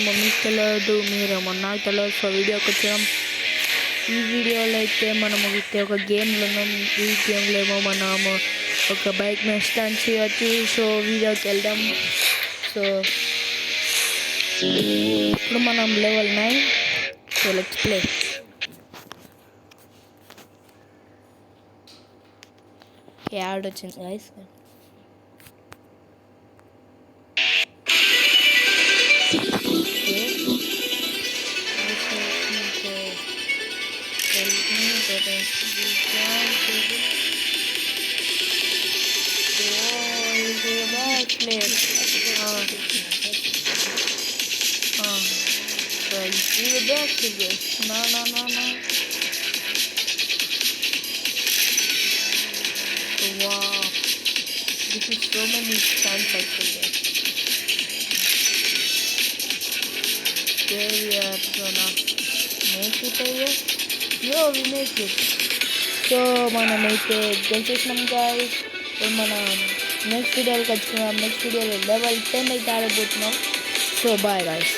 మమ్మీకి తెలియదు, మీరేమో నాకు తెలియదు. సో వీడియోకి వచ్చాం. ఈ వీడియోలో అయితే మనము ఒక గేమ్లో ఉన్నాం. ఈ గేమ్లో ఏమో మనము ఒక బైక్ స్టంట్ చేయొచ్చు. సో వీడియోకి వెళ్దాం. సో ఇప్పుడు మనం level 9. So let's play. Add వచ్చింది guys. So you see the best of this. No. So wow. This is so many stunts I could get. There we are gonna make it here. Yo, we make it. So మనమైతే గెలిచేసినాం guys. మనం next వీడియోకి వచ్చినాం. Next వీడియోలో level 10 అయితే ఆడబోతున్నాం. So bye guys.